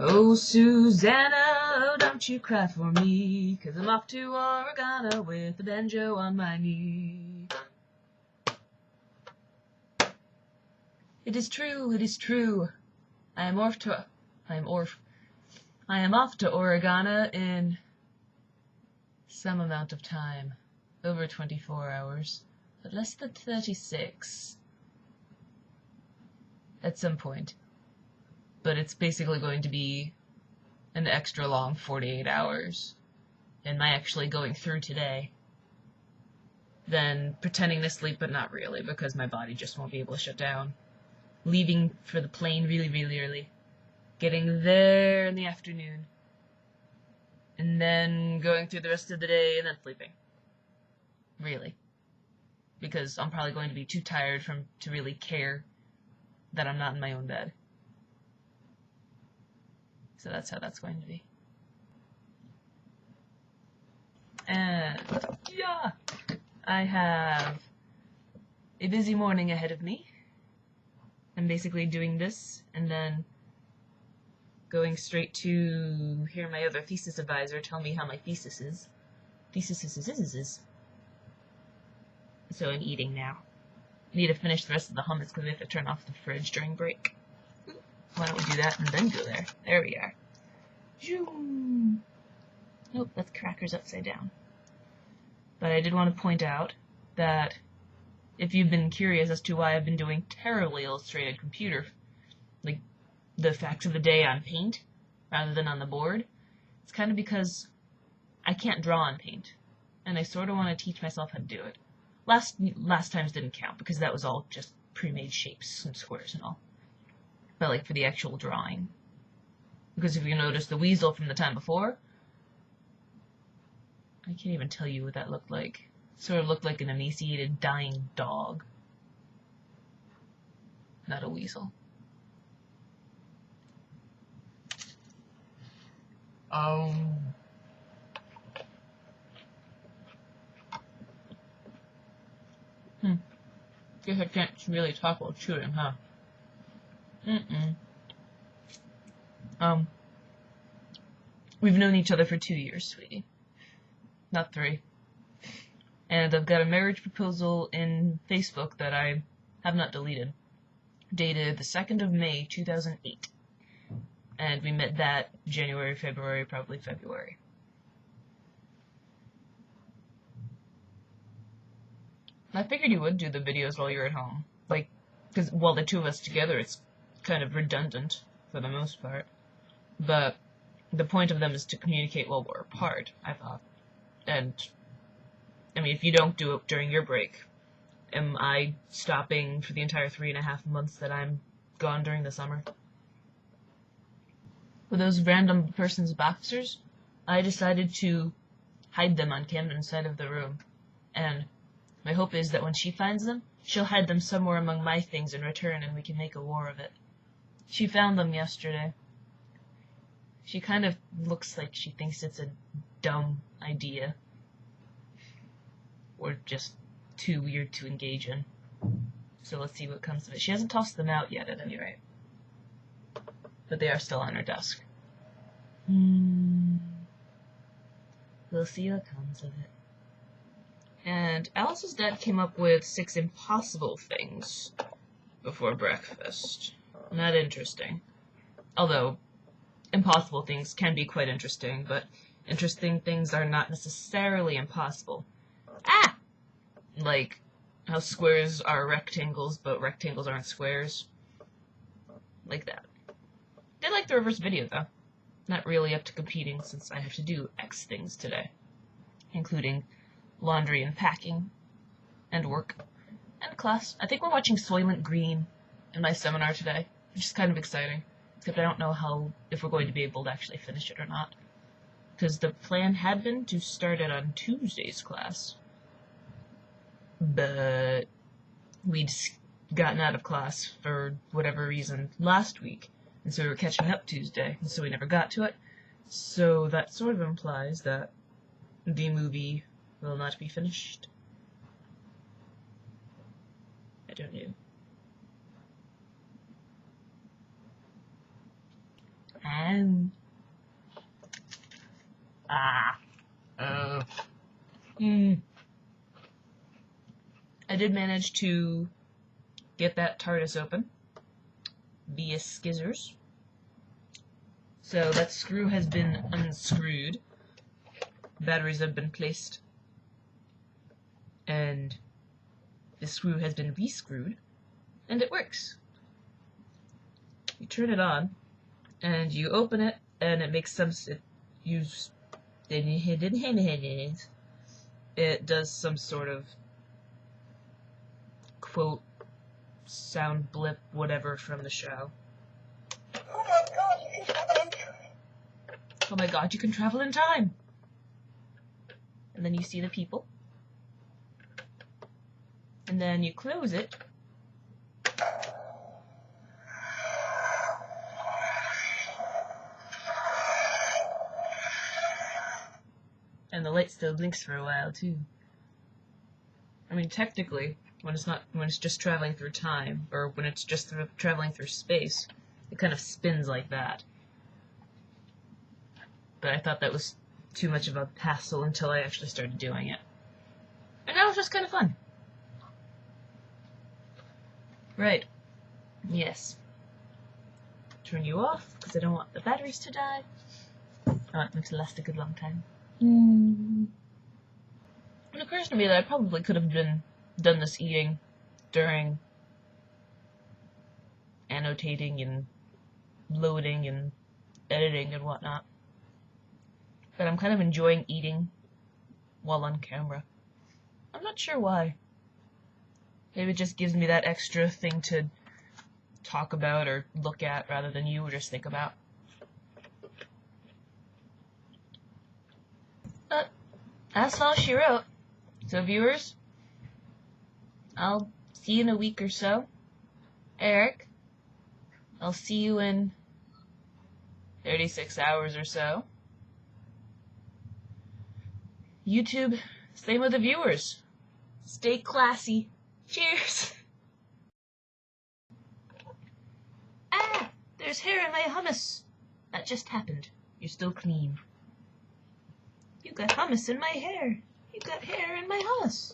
Oh, Susanna, don't you cry for me, 'cause I'm off to Oregon with the banjo on my knee. It is true, I am off to Oregon in some amount of time, over 24 hours, but less than 36 at some point. But it's basically going to be an extra long 48 hours. Am I actually going through today? Then pretending to sleep, but not really, because my body just won't be able to shut down. Leaving for the plane really, really early. Getting there in the afternoon. And then going through the rest of the day and then sleeping. Really. Because I'm probably going to be too tired to really care that I'm not in my own bed. So that's how that's going to be. And yeah, I have a busy morning ahead of me. I'm basically doing this and then going straight to hear my other thesis advisor tell me how my thesis is. So I'm eating now. I need to finish the rest of the hummus because I have to turn off the fridge during break. Why don't we do that and then go there? There we are. Nope, that's crackers upside down. But I did want to point out that if you've been curious as to why I've been doing terribly illustrated computer, like the facts of the day on Paint rather than on the board, it's kind of because I can't draw on Paint, and I sort of want to teach myself how to do it. Last times didn't count because that was all just pre-made shapes and squares and all. But like for the actual drawing, because if you notice the weasel from the time before, I can't even tell you what that looked like. It sort of looked like an emaciated, dying dog. Not a weasel. Guess I can't really talk while chewing, huh? We've known each other for 2 years, sweetie. Not 3. And I've got a marriage proposal in Facebook that I have not deleted. Dated the 2nd of May, 2008. And we met that January, February, probably February. I figured you would do the videos while you're at home. Like, because while the two of us together, it's kind of redundant for the most part. But the point of them is to communicate while we're apart, I thought. And, I mean, if you don't do it during your break, am I stopping for the entire 3.5 months that I'm gone during the summer? With those random person's boxers, I decided to hide them on Camden's side of the room. And my hope is that when she finds them, she'll hide them somewhere among my things in return and we can make a war of it. She found them yesterday. She kind of looks like she thinks it's a dumb idea. Or just too weird to engage in. So let's see what comes of it. She hasn't tossed them out yet, at any rate. But they are still on her desk. We'll see what comes of it. And Alice's dad came up with 6 impossible things before breakfast. Not interesting. Although, impossible things can be quite interesting, but interesting things are not necessarily impossible. Like how squares are rectangles, but rectangles aren't squares. Like that. Did like the reverse video, though. Not really up to competing, since I have to do X things today. Including laundry and packing, and work, and class. I think we're watching Soylent Green in my seminar today, which is kind of exciting. Except I don't know if we're going to be able to actually finish it or not. Because the plan had been to start it on Tuesday's class. But we'd gotten out of class for whatever reason last week. And so we were catching up Tuesday, and so we never got to it. So that sort of implies that the movie will not be finished. I don't know. I did manage to get that TARDIS open via skizzers. So that screw has been unscrewed. Batteries have been placed. And the screw has been re-screwed. And it works. You turn it on, and you open it, and it makes some... It does some sort of quote, sound blip, whatever from the show. Oh my god, you can travel in time. Oh my god, you can travel in time! And then you see the people. And then you close it. And the light still blinks for a while too. I mean, technically, when it's just traveling through time, or when it's just traveling through space, it kind of spins like that. But I thought that was too much of a hassle until I actually started doing it. And that was just kind of fun. Right. Yes. Turn you off, because I don't want the batteries to die. I want them to last a good long time. It occurs to me that I probably could have done this eating during annotating and loading and editing and whatnot. But I'm kind of enjoying eating while on camera. I'm not sure why. Maybe it just gives me that extra thing to talk about or look at rather than you or just think about. But that's all she wrote. So viewers, I'll see you in a week or so. Eric, I'll see you in 36 hours or so. YouTube, same with the viewers. Stay classy. Cheers! Ah! There's hair in my hummus. That just happened. You're still clean. You got hummus in my hair. You got hair in my hummus.